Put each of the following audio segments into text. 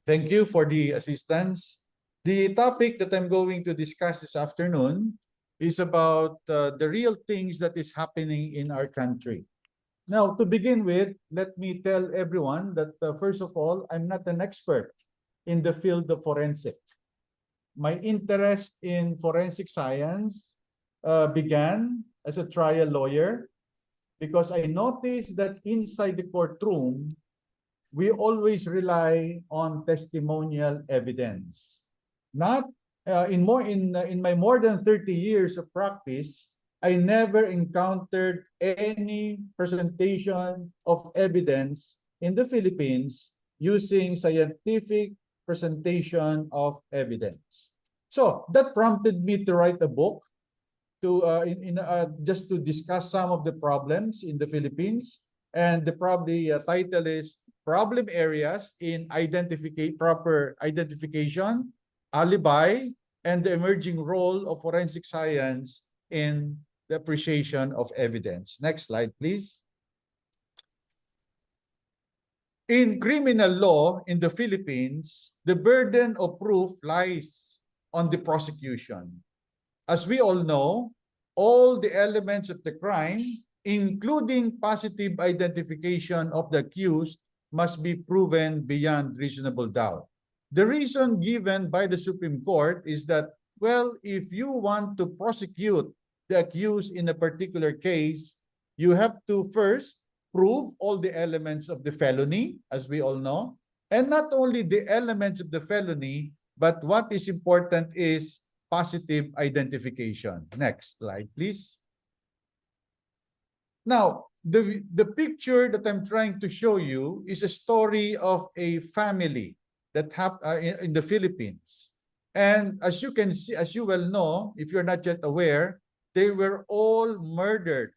Thank you for the assistance. The topic that I'm going to discuss this afternoon is about the real things that is happening in our country. Now, to begin with, let me tell everyone that first of all, I'm not an expert in the field of forensic. My interest in forensic science began as a trial lawyer because I noticed that inside the courtroom, we always rely on testimonial evidence. Not in my more than 30 years of practice, I never encountered any presentation of evidence in the Philippines using scientific presentation of evidence. So that prompted me to write a book to just to discuss some of the problems in the Philippines, and the title is Problem Areas in Proper Identification, Alibi, and the Emerging Role of Forensic Science in the Appreciation of Evidence. Next slide, please. In criminal law in the Philippines, the burden of proof lies on the prosecution. As we all know, all the elements of the crime, including positive identification of the accused, must be proven beyond reasonable doubt. The reason given by the Supreme Court is that, well, if you want to prosecute the accused in a particular case, you have to first prove all the elements of the felony, as we all know, and not only the elements of the felony, but what is important is positive identification. Next slide, please. Now, the picture that I'm trying to show you is a story of a family that in the Philippines. And as you can see, as you well know, if you're not yet aware, they were all murdered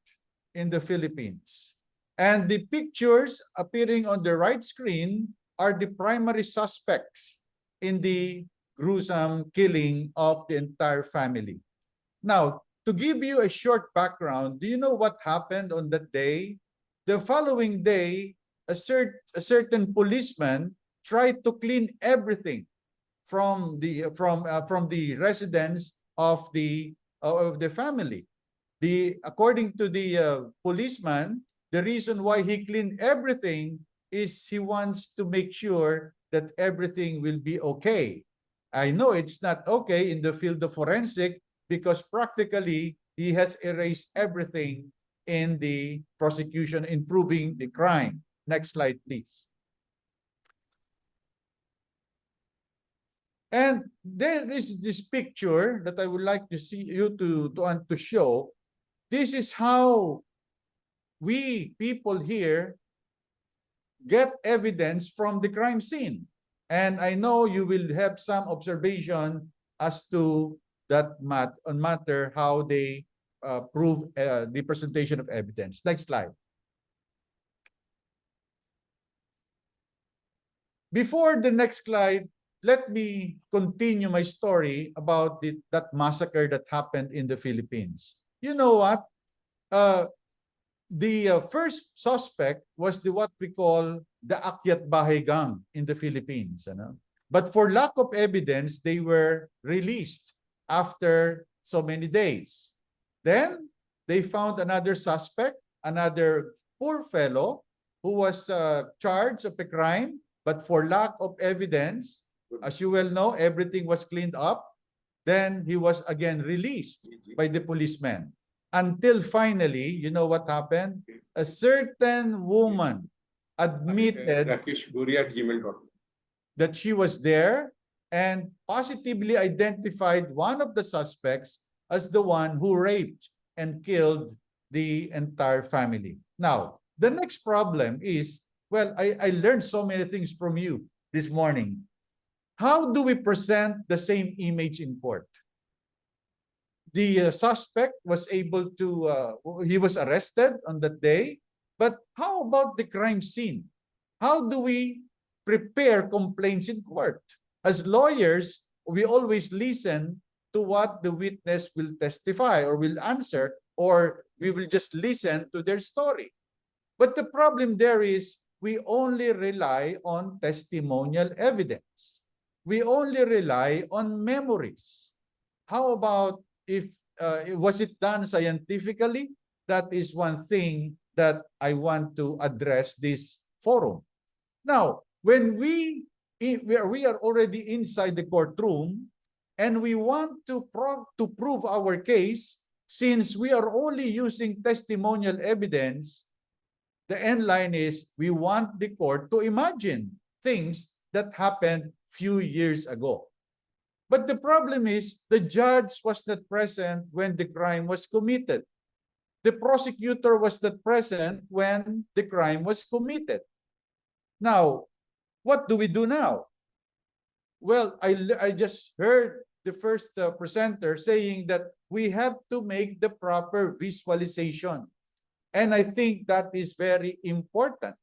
in the Philippines. And the pictures appearing on the right screen are the primary suspects in the gruesome killing of the entire family. Now, to give you a short background, do you know what happened on that day? The following day, a certain policeman tried to clean everything from the residence of the family. According to the policeman, the reason why he cleaned everything is he wants to make sure that everything will be okay. I know it's not okay in the field of forensic because practically he has erased everything in the prosecution in proving the crime. Next slide, please. And there is this picture that I would like to see you to show. This is how we people here get evidence from the crime scene. And I know you will have some observation as to that matter how they prove the presentation of evidence. Next slide. Before the next slide, let me continue my story about that massacre that happened in the Philippines. You know what? The first suspect was what we call the Akyat Bahay gang in the Philippines. But for lack of evidence, they were released after so many days. Then they found another suspect, another poor fellow who was charged of a crime, but for lack of evidence, as you well know, everything was cleaned up. Then he was again released by the policeman. Until finally, you know what happened? A certain woman admitted that she was there and positively identified one of the suspects as the one who raped and killed the entire family. Now, the next problem is, well, I learned so many things from you this morning. How do we present the same image in court? The suspect was able to, he was arrested on that day, but how about the crime scene? How do we prepare complaints in court? As lawyers, we always listen to what the witness will testify or will answer, or we will just listen to their story. But the problem there is we only rely on testimonial evidence. We only rely on memories. How about if was it done scientifically? That is one thing that I want to address this forum. Now, when we are already inside the courtroom and we want to prove our case, since we are only using testimonial evidence, the end line is we want the court to imagine things that happened few years ago. But the problem is the judge was not present when the crime was committed. The prosecutor was not present when the crime was committed. Now, what do we do now? Well, I just heard the first presenter saying that we have to make the proper visualization. And I think that is very important.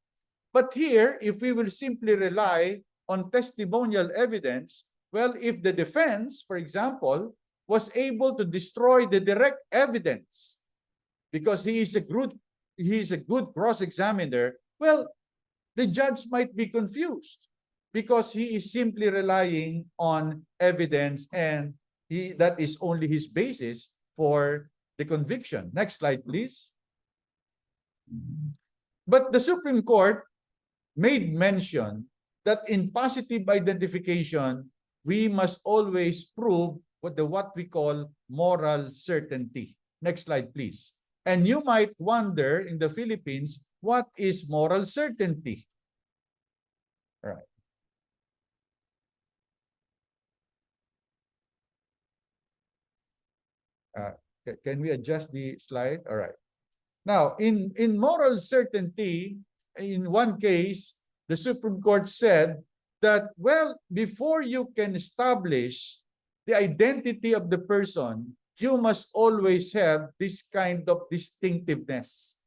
But here, if we will simply rely on testimonial evidence, well, if the defense, for example, was able to destroy the direct evidence because he is a good cross-examiner, well, the judge might be confused because he is simply relying on evidence and that is only his basis for the conviction. Next slide, please. But the Supreme Court made mention that in positive identification, we must always prove what we call moral certainty. Next slide, please. And you might wonder in the Philippines, what is moral certainty? All right. Can we adjust the slide? All right. Now, in moral certainty, in one case, the Supreme Court said that, well, before you can establish the identity of the person, you must always have this kind of distinctiveness.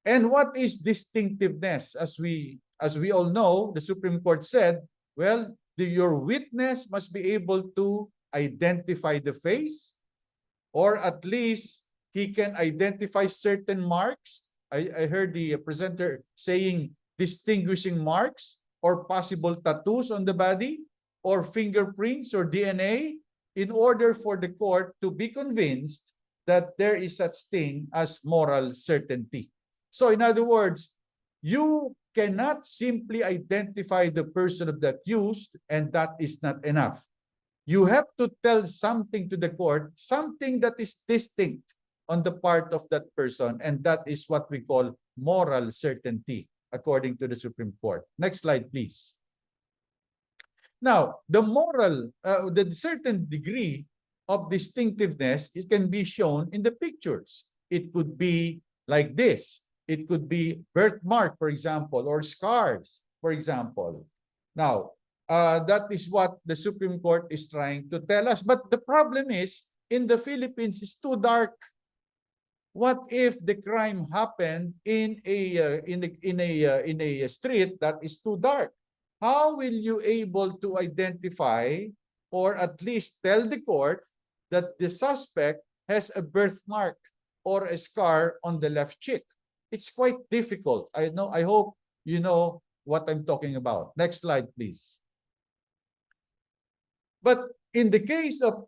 And what is distinctiveness? As we all know, the Supreme Court said, well, your witness must be able to identify the face, or at least he can identify certain marks. I heard the presenter saying distinguishing marks or possible tattoos on the body or fingerprints or DNA in order for the court to be convinced that there is such thing as moral certainty. So in other words, you cannot simply identify the person of the accused and that is not enough. You have to tell something to the court, something that is distinct on the part of that person, and that is what we call moral certainty, according to the Supreme Court. Next slide, please. Now, the certain degree of distinctiveness, it can be shown in the pictures. It could be like this. It could be birthmark, for example, or scars, for example. Now, that is what the Supreme Court is trying to tell us. But the problem is, in the Philippines, it's too dark. What if the crime happened in a street that is too dark? How will you able to identify or at least tell the court that the suspect has a birthmark or a scar on the left cheek? It's quite difficult. I hope you know what I'm talking about. Next slide, please. But in the case of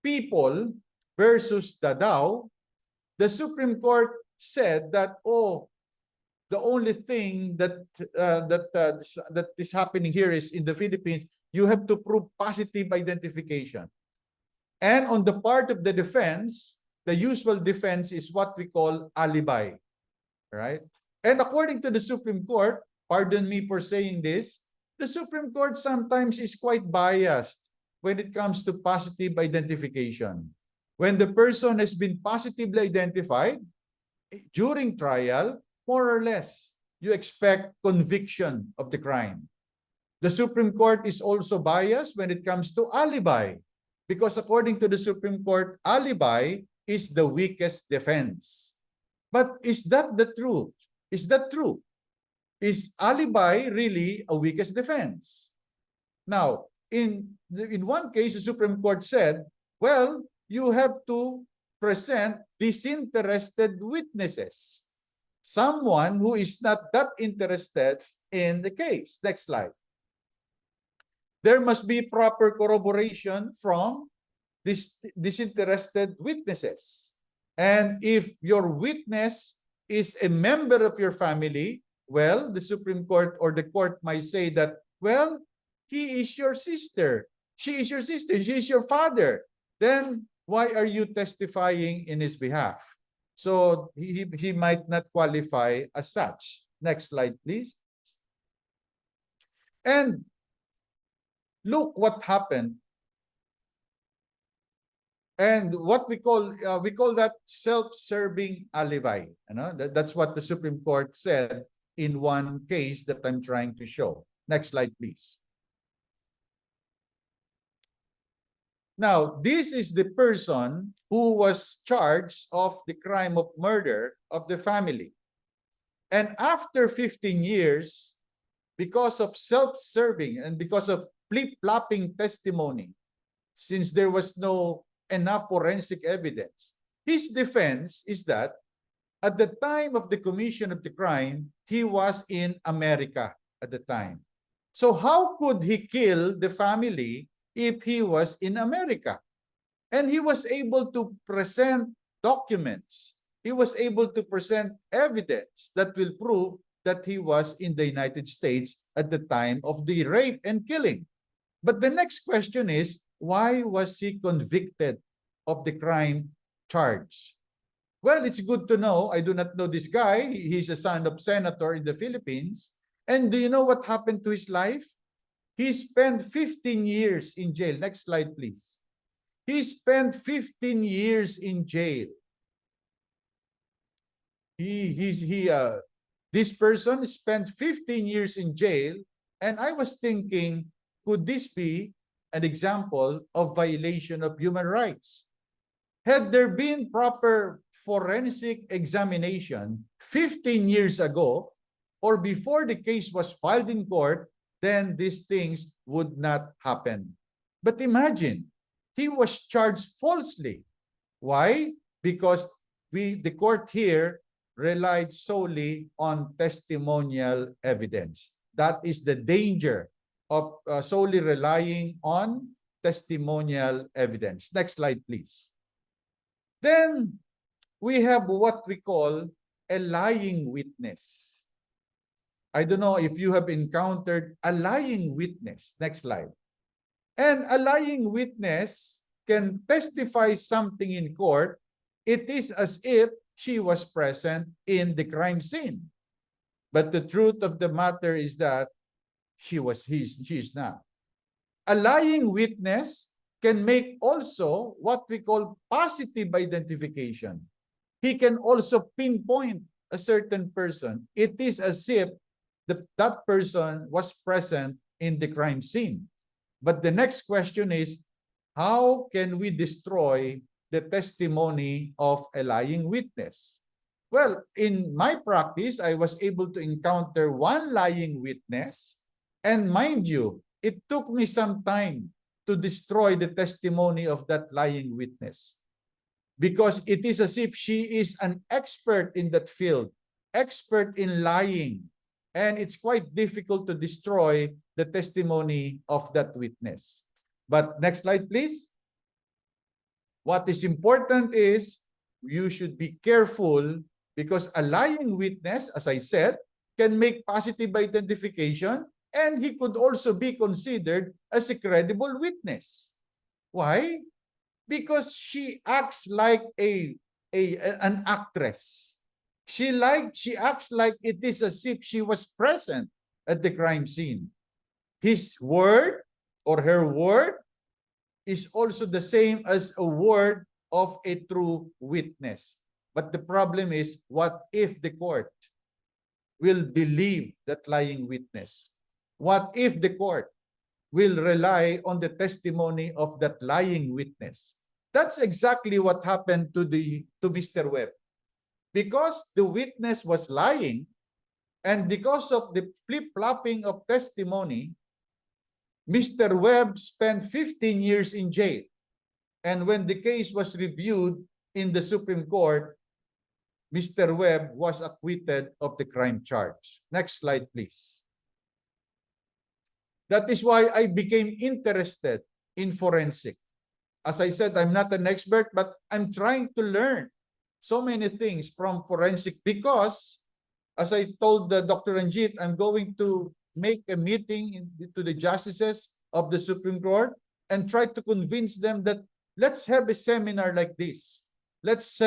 People versus Dadao, the Supreme Court said that, oh, the only thing that is happening here is in the Philippines, you have to prove positive identification. And on the part of the defense, the usual defense is what we call alibi, right? And according to the Supreme Court, pardon me for saying this, the Supreme Court sometimes is quite biased when it comes to positive identification. When the person has been positively identified during trial, more or less, you expect conviction of the crime. The Supreme Court is also biased when it comes to alibi, because according to the Supreme Court, alibi is the weakest defense. But is that the truth? Is that true? Is alibi really a weakest defense? Now, in one case, the Supreme Court said, well, you have to present disinterested witnesses. Someone who is not that interested in the case. Next slide. There must be proper corroboration from disinterested witnesses. And if your witness is a member of your family, well, the Supreme Court or the court might say that, well, he is your sister. She is your sister. She is your father. Then why are you testifying in his behalf? So he might not qualify as such. Next slide, please. And look what happened. And what we call that self-serving alibi. You know, that's what the Supreme Court said in one case that I'm trying to show. Next slide, please. Now, this is the person who was charged of the crime of murder of the family. And after 15 years, because of self-serving and because of flip-flopping testimony, since there was no enough forensic evidence, his defense is that at the time of the commission of the crime, he was in America at the time. So how could he kill the family if he was in America? And he was able to present documents. He was able to present evidence that will prove that he was in the United States at the time of the rape and killing. But the next question is, why was he convicted of the crime charge? Well, it's good to know. I do not know this guy. He's a son of senator in the Philippines. And do you know what happened to his life? He spent 15 years in jail. Next slide, please. He spent 15 years in jail. This person spent 15 years in jail, and I was thinking, could this be an example of violation of human rights? Had there been proper forensic examination 15 years ago or before the case was filed in court, then these things would not happen. But imagine, he was charged falsely. Why? Because the court here relied solely on testimonial evidence. That is the danger of solely relying on testimonial evidence. Next slide, please. Then we have what we call a lying witness. I don't know if you have encountered a lying witness. Next slide. And a lying witness can testify something in court. It is as if she was present in the crime scene. But the truth of the matter is that she is not. A lying witness can make also what we call positive identification. He can also pinpoint a certain person. It is as if that person was present in the crime scene. But the next question is, how can we destroy the testimony of a lying witness? Well, in my practice, I was able to encounter one lying witness. And mind you, it took me some time to destroy the testimony of that lying witness, because it is as if she is an expert in that field, expert in lying. And it's quite difficult to destroy the testimony of that witness. But next slide, please. What is important is you should be careful, because a lying witness, as I said, can make positive identification, and he could also be considered as a credible witness. Why? Because she acts like an actress. She acts like it is as if she was present at the crime scene. His word or her word is also the same as a word of a true witness. But the problem is, what if the court will believe that lying witness? What if the court will rely on the testimony of that lying witness? That's exactly what happened to Mr. Webb. Because the witness was lying, and because of the flip-flopping of testimony, Mr. Webb spent 15 years in jail. And when the case was reviewed in the Supreme Court, Mr. Webb was acquitted of the crime charge. Next slide, please. That is why I became interested in forensic. As I said, I'm not an expert, but I'm trying to learn so many things from forensic because, as I told Dr. Ranjit, I'm going to make a meeting to the justices of the Supreme Court and try to convince them that let's have a seminar like this. Let's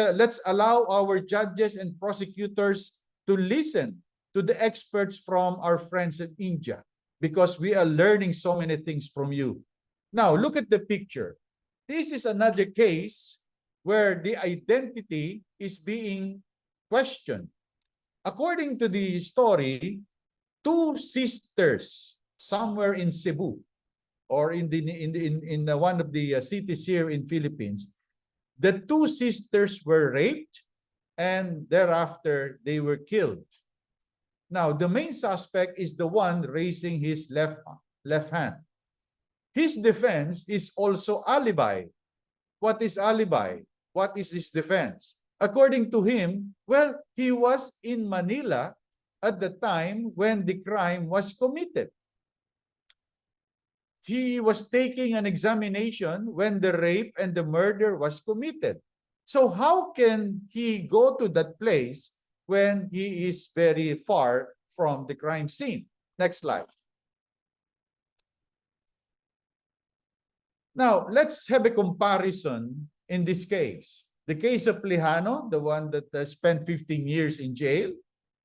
allow our judges and prosecutors to listen to the experts from our friends in India, because we are learning so many things from you. Now, look at the picture. This is another case where the identity is being questioned. According to the story, two sisters somewhere in Cebu or in one of the cities here in Philippines, the two sisters were raped and thereafter they were killed. Now, the main suspect is the one raising his left hand. His defense is also alibi. What is alibi? What is his defense? According to him, well, he was in Manila at the time when the crime was committed. He was taking an examination when the rape and the murder was committed. So how can he go to that place when he is very far from the crime scene? Next slide. Now, let's have a comparison in this case. The case of Plejano, the one that spent 15 years in jail,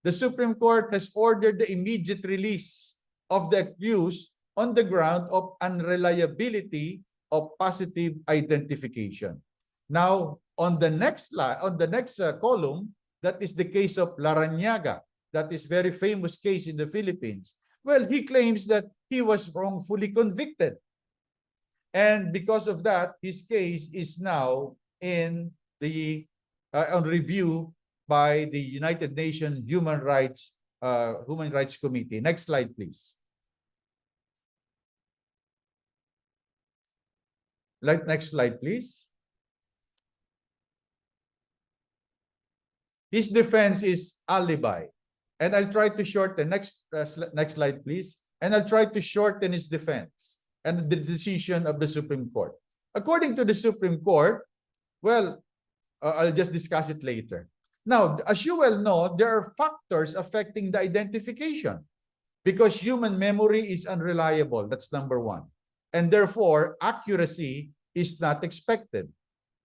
the Supreme Court has ordered the immediate release of the accused on the ground of unreliability of positive identification. Now, on the next slide, on the next column, that is the case of Larrañaga. That is very famous case in the Philippines. Well, he claims that he was wrongfully convicted. And because of that, his case is now in the on review by the United Nations Human Rights Committee. Next slide, please. Next slide, please. His defense is alibi. And I'll try to shorten, next slide, please. And I'll try to shorten his defense and the decision of the Supreme Court. According to the Supreme Court, well, I'll just discuss it later. Now, as you well know, there are factors affecting the identification because human memory is unreliable. That's number one. And therefore, accuracy is not expected.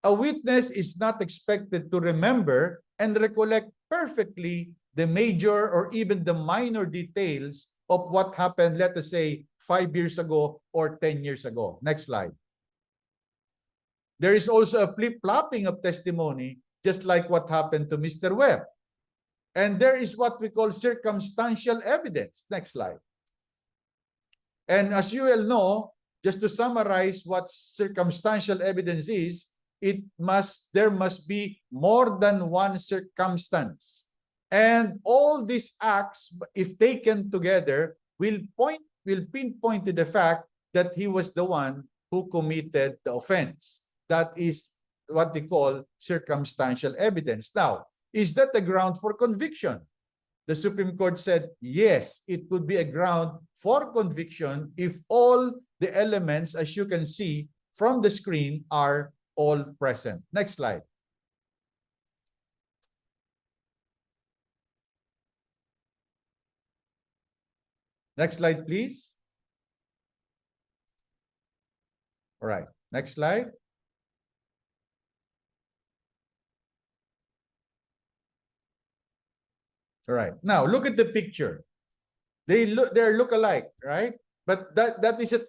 A witness is not expected to remember and recollect perfectly the major or even the minor details of what happened, let us say, 5 years ago or 10 years ago. Next slide. There is also a flip-flopping of testimony, just like what happened to Mr. Webb. And there is what we call circumstantial evidence. Next slide. And as you well know, just to summarize what circumstantial evidence is, there must be more than one circumstance. And all these acts, if taken together, will pinpoint to the fact that he was the one who committed the offense. That is what they call circumstantial evidence. Now, is that a ground for conviction? The Supreme Court said, yes, it could be a ground for conviction if all the elements, as you can see from the screen, are all present. Next slide. Next slide, please. All right, next slide. All right, now look at the picture. They're look alike, right? But that is a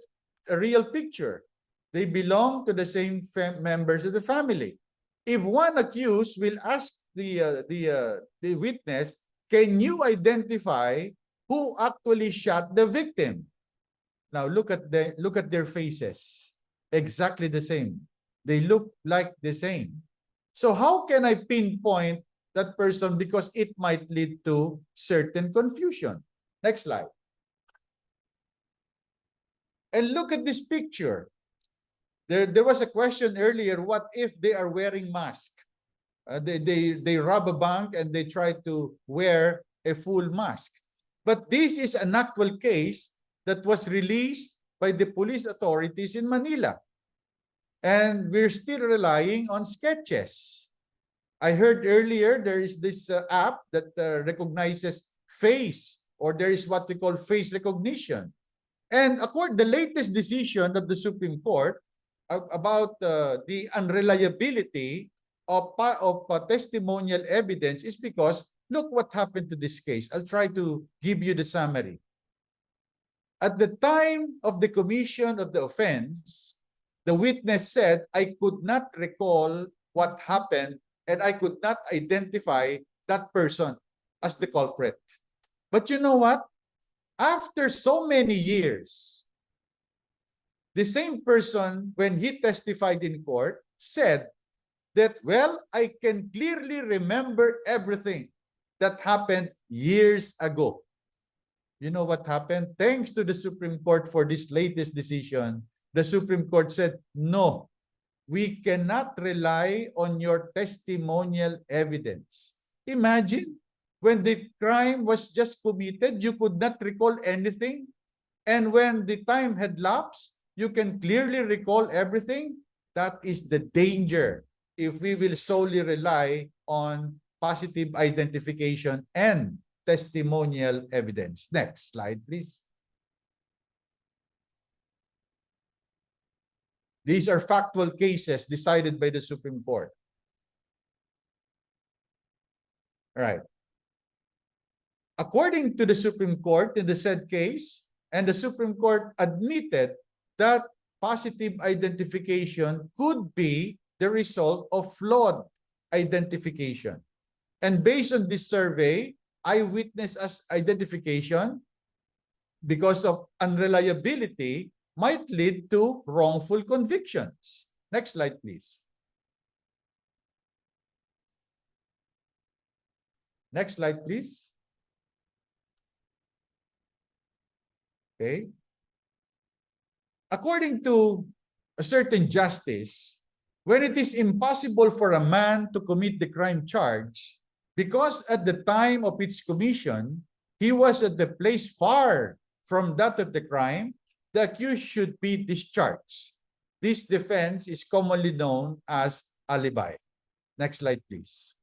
real picture. They belong to the same members of the family. If one accused will ask the witness, can you identify who actually shot the victim? Now look at their faces. Exactly the same. They look like the same. So how can I pinpoint that person? Because it might lead to certain confusion. Next slide. And look at this picture. There was a question earlier, what if they are wearing masks? They rob a bank and they try to wear a full mask. But this is an actual case that was released by the police authorities in Manila. And we're still relying on sketches. I heard earlier there is this app that recognizes face, or there is what we call face recognition. And the latest decision of the Supreme Court about the unreliability of testimonial evidence is because look what happened to this case. I'll try to give you the summary. At the time of the commission of the offense, the witness said, I could not recall what happened and I could not identify that person as the culprit. But you know what? After so many years, the same person, when he testified in court, said that, well, I can clearly remember everything that happened years ago. You know what happened? Thanks to the Supreme Court for this latest decision, the Supreme Court said, no, we cannot rely on your testimonial evidence. Imagine, when the crime was just committed, you could not recall anything. And when the time had lapsed, you can clearly recall everything. That is the danger if we will solely rely on positive identification and testimonial evidence. Next slide, please. These are factual cases decided by the Supreme Court. All right. According to the Supreme Court in the said case, and the Supreme Court admitted that positive identification could be the result of flawed identification. And based on this survey, eyewitness as identification, because of unreliability, might lead to wrongful convictions. Next slide, please. Next slide, please. Okay. According to a certain justice, when it is impossible for a man to commit the crime charge, because at the time of its commission, he was at the place far from that of the crime, the accused should be discharged. This defense is commonly known as alibi. Next slide, please.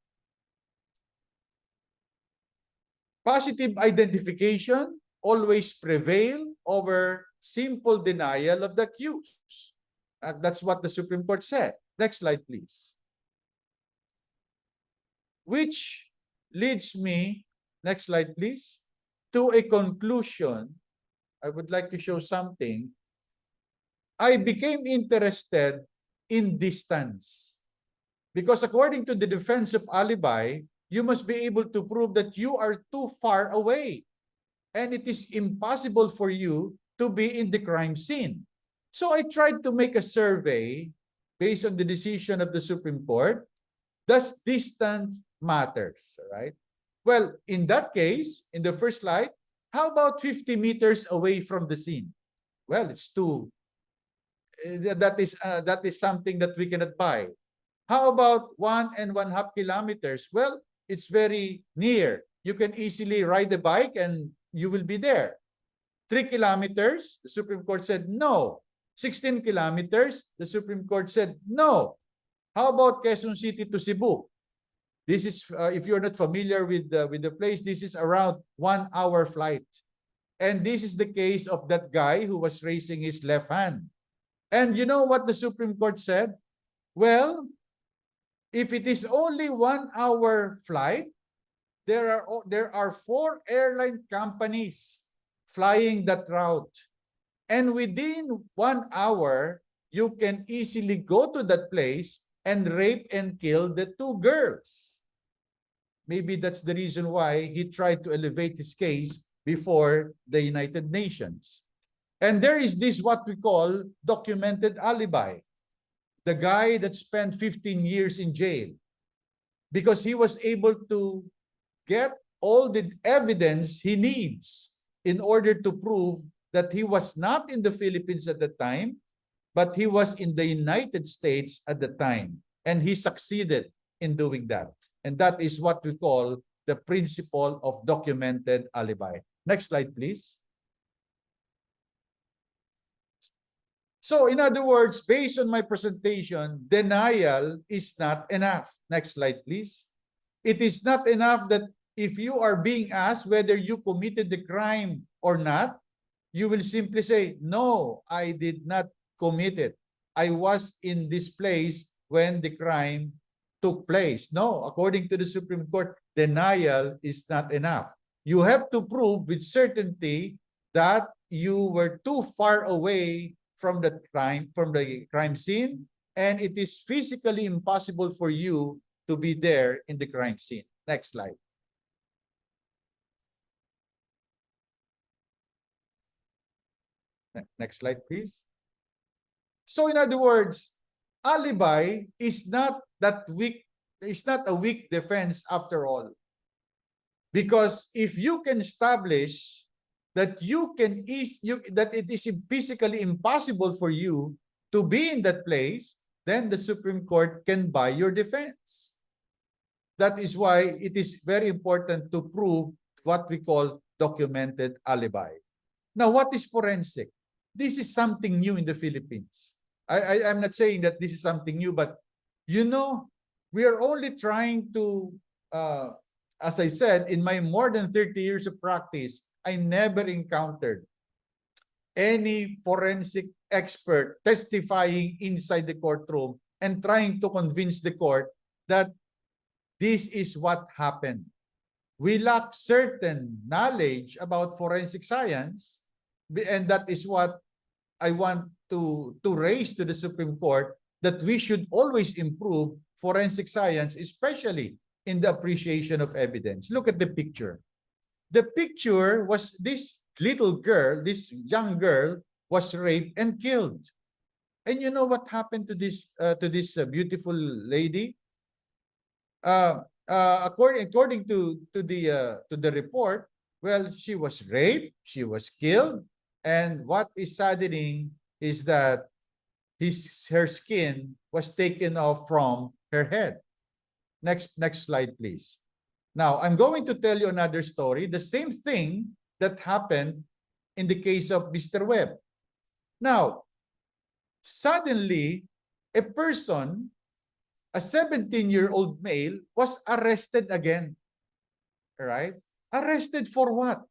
Positive identification always prevail over simple denial of the accused. That's what the Supreme Court said. Next slide, please. Which leads me, next slide, please, to a conclusion. I would like to show something. I became interested in distance. Because according to the defense of alibi, you must be able to prove that you are too far away. And it is impossible for you to be in the crime scene. So I tried to make a survey based on the decision of the Supreme Court. Does distance matters, right? Well, in that case, in the first slide, how about 50 meters away from the scene? Well, it's too, that is something that we cannot buy. How about 1.5 kilometers? Well, it's very near. You can easily ride the bike and you will be there. 3 kilometers, the Supreme Court said no. 16 kilometers, the Supreme Court said no. How about Quezon City to Cebu? This is, if you're not familiar with the place, this is around 1 hour flight. And this is the case of that guy who was raising his left hand. And you know what the Supreme Court said? Well, if it is only 1 hour flight, there are 4 airline companies flying that route. And within 1 hour, you can easily go to that place and rape and kill the 2 girls. Maybe that's the reason why he tried to elevate his case before the United Nations. And there is this what we call documented alibi. The guy that spent 15 years in jail because he was able to get all the evidence he needs in order to prove that he was not in the Philippines at the time, but he was in the United States at the time. And he succeeded in doing that. And that is what we call the principle of documented alibi. Next slide, please. So in other words, based on my presentation, denial is not enough. Next slide, please. It is not enough that if you are being asked whether you committed the crime or not, you will simply say, no, I did not commit it. I was in this place when the crime took place. No, according to the Supreme Court, denial is not enough. You have to prove with certainty that you were too far away from the crime scene, and it is physically impossible for you to be there in the crime scene. Next slide. Next slide, please. So in other words, alibi is not that weak, it's not a weak defense after all. Because if you can establish that that it is physically impossible for you to be in that place, then the Supreme Court can buy your defense. That is why it is very important to prove what we call documented alibi. Now, what is forensic? This is something new in the Philippines. I'm not saying that this is something new, but you know, we are only trying to, as I said, in my more than 30 years of practice, I never encountered any forensic expert testifying inside the courtroom and trying to convince the court that this is what happened. We lack certain knowledge about forensic science, and that is what I want to raise to the Supreme Court, that we should always improve forensic science, especially in the appreciation of evidence. Look at the picture. The picture was this little girl, this young girl was raped and killed. And you know what happened to this beautiful lady? According to the report, well, she was raped, she was killed, and what is saddening is that her skin was taken off from her head. Next slide, please. Now, I'm going to tell you another story, the same thing that happened in the case of Mr. Webb. Now, suddenly, a person, a 17-year-old male, was arrested again. Right? Arrested for what?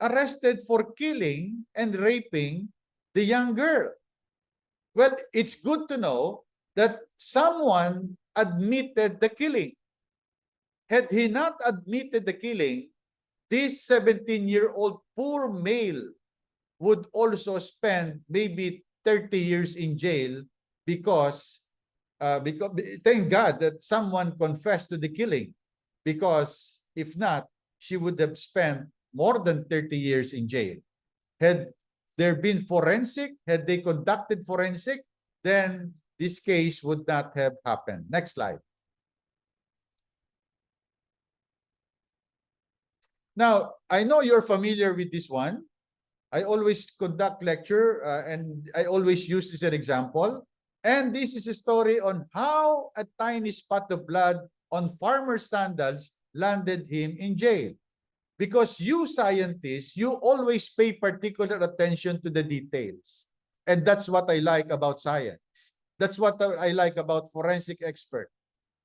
Arrested for killing and raping the young girl. Well, it's good to know that someone admitted the killing. Had he not admitted the killing, this 17-year-old poor male would also spend maybe 30 years in jail because thank God that someone confessed to the killing, because if not, she would have spent more than 30 years in jail. Had there been forensic, had they conducted forensic, then this case would not have happened. Next slide. Now, I know you're familiar with this one. I always conduct lecture and I always use this as an example. And this is a story on how a tiny spot of blood on farmer's sandals landed him in jail. Because you scientists, you always pay particular attention to the details. And that's what I like about science. That's what I like about forensic expert.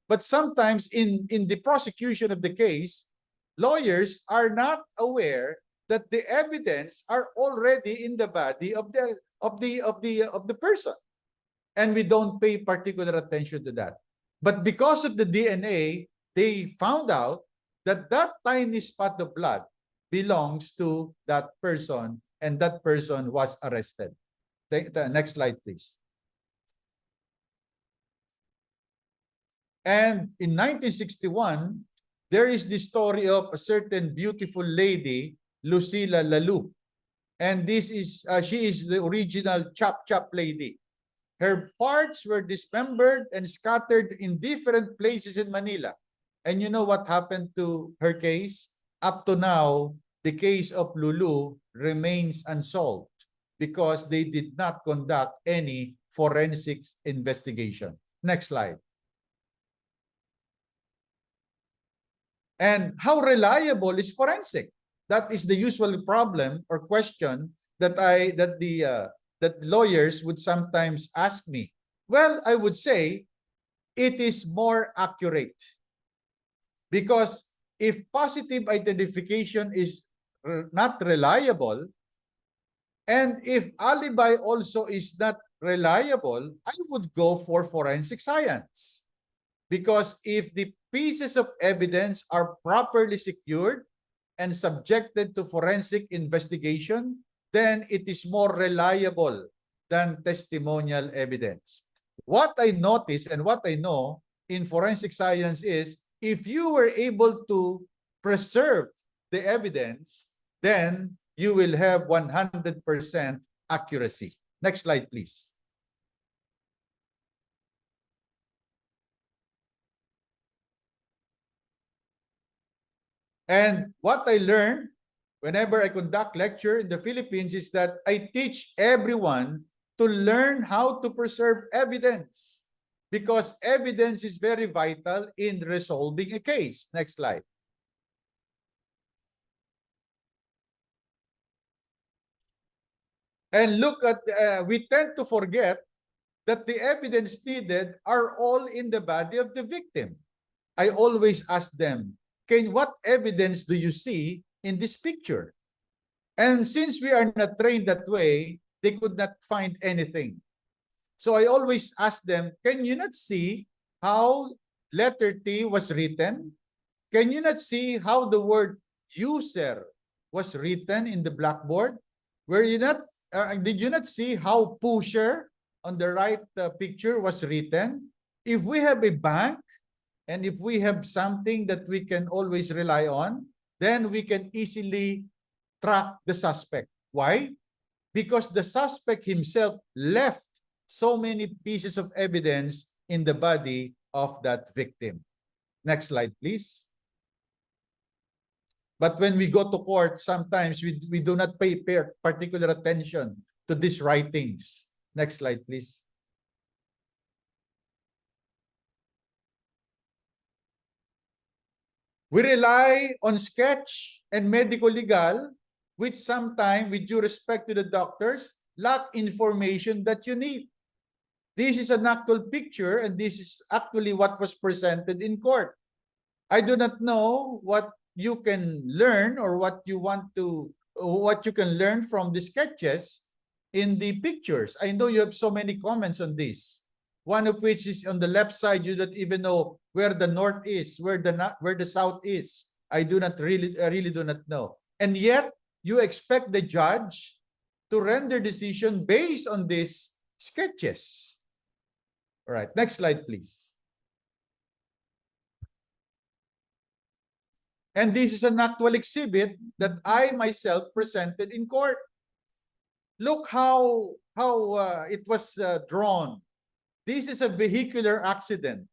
But sometimes in the prosecution of the case, lawyers are not aware that the evidence are already in the body of the person. And we don't pay particular attention to that. But because of the DNA, they found out that that tiny spot of blood belongs to that person, and that person was arrested. Take the next slide, please. And in 1961, there is the story of a certain beautiful lady, Lucila Lalu. And this is, she is the original chop lady. Her parts were dismembered and scattered in different places in Manila. And you know what happened to her case? Up to now, the case of Lulu remains unsolved because they did not conduct any forensic investigation. Next slide. And how reliable is forensic? That is the usual problem or question that that lawyers would sometimes ask me. Well, I would say it is more accurate, because if positive identification is not reliable, and if alibi also is not reliable, I would go for forensic science. Because if the pieces of evidence are properly secured and subjected to forensic investigation, then it is more reliable than testimonial evidence. What I notice and what I know in forensic science is, if you were able to preserve the evidence, then you will have 100% accuracy. Next slide, please. And what I learned whenever I conduct lecture in the Philippines is that I teach everyone to learn how to preserve evidence, because evidence is very vital in resolving a case. Next slide. And look at, we tend to forget that the evidence needed are all in the body of the victim. I always ask them, what evidence do you see in this picture? And since we are not trained that way, they could not find anything. So I always ask them, can you not see how letter T was written? Can you not see how the word user was written in the blackboard? Did you not see how pusher on the right picture was written? If we have a bank, and if we have something that we can always rely on, then we can easily track the suspect. Why? Because the suspect himself left so many pieces of evidence in the body of that victim. Next slide, please. But when we go to court, sometimes we do not pay particular attention to these writings. Next slide, please. We rely on sketch and medical legal, which sometimes, with due respect to the doctors, lack information that you need. This is an actual picture, and this is actually what was presented in court. I do not know what you can learn or what you can learn from the sketches in the pictures. I know you have so many comments on this. One of which is on the left side, you don't even know where the north is, where the south is. I really do not know. And yet, you expect the judge to render decision based on these sketches. All right, next slide, please. And this is an actual exhibit that I myself presented in court. Look how it was drawn. This is a vehicular accident.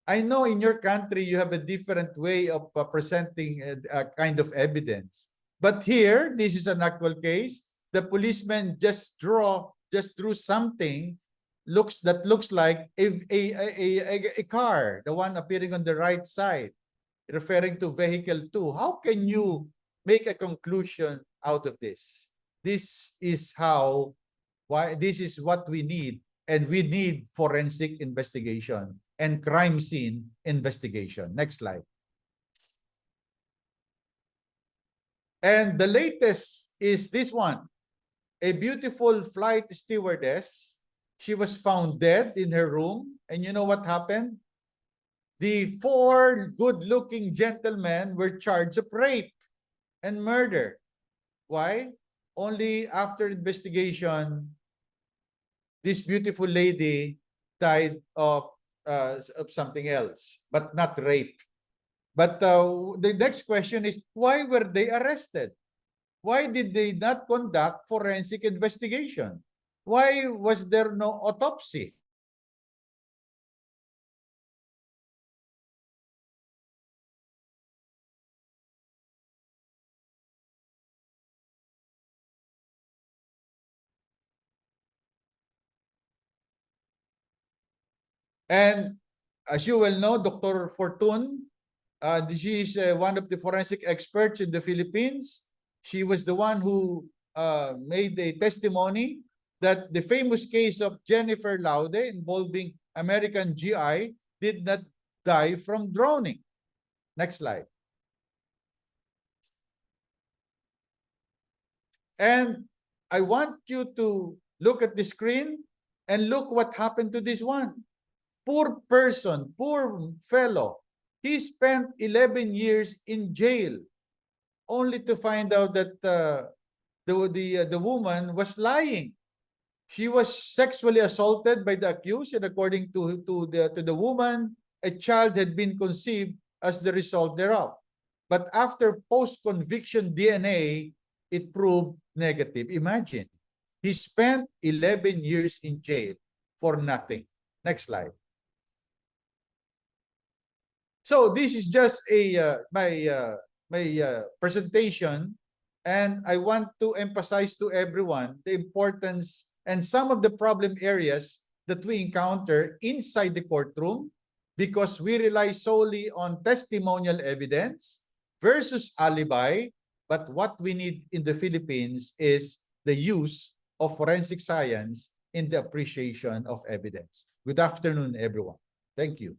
I know in your country you have a different way of presenting a kind of evidence. But here, this is an actual case. The policeman just drew something that looks like a car, the one appearing on the right side, referring to vehicle 2. How can you make a conclusion out of this? This is what we need. And we need forensic investigation and crime scene investigation. Next slide. And the latest is this one. A beautiful flight stewardess. She was found dead in her room. And you know what happened? The 4 good-looking gentlemen were charged of rape and murder. Why? Only after investigation, this beautiful lady died of something else, but not rape. But the next question is, why were they arrested? Why did they not conduct forensic investigation? Why was there no autopsy? And as you well know, Dr. Fortun, she is one of the forensic experts in the Philippines. She was the one who made a testimony that the famous case of Jennifer Laude involving American GI did not die from drowning. Next slide. And I want you to look at the screen and look what happened to this one. Poor person, poor fellow. He spent 11 years in jail only to find out that the woman was lying. She was sexually assaulted by the accused, and according to the woman, a child had been conceived as the result thereof. But after post-conviction DNA, it proved negative. Imagine, he spent 11 years in jail for nothing. Next slide. So this is just my presentation, and I want to emphasize to everyone the importance and some of the problem areas that we encounter inside the courtroom, because we rely solely on testimonial evidence versus alibi. But what we need in the Philippines is the use of forensic science in the appreciation of evidence. Good afternoon, everyone. Thank you.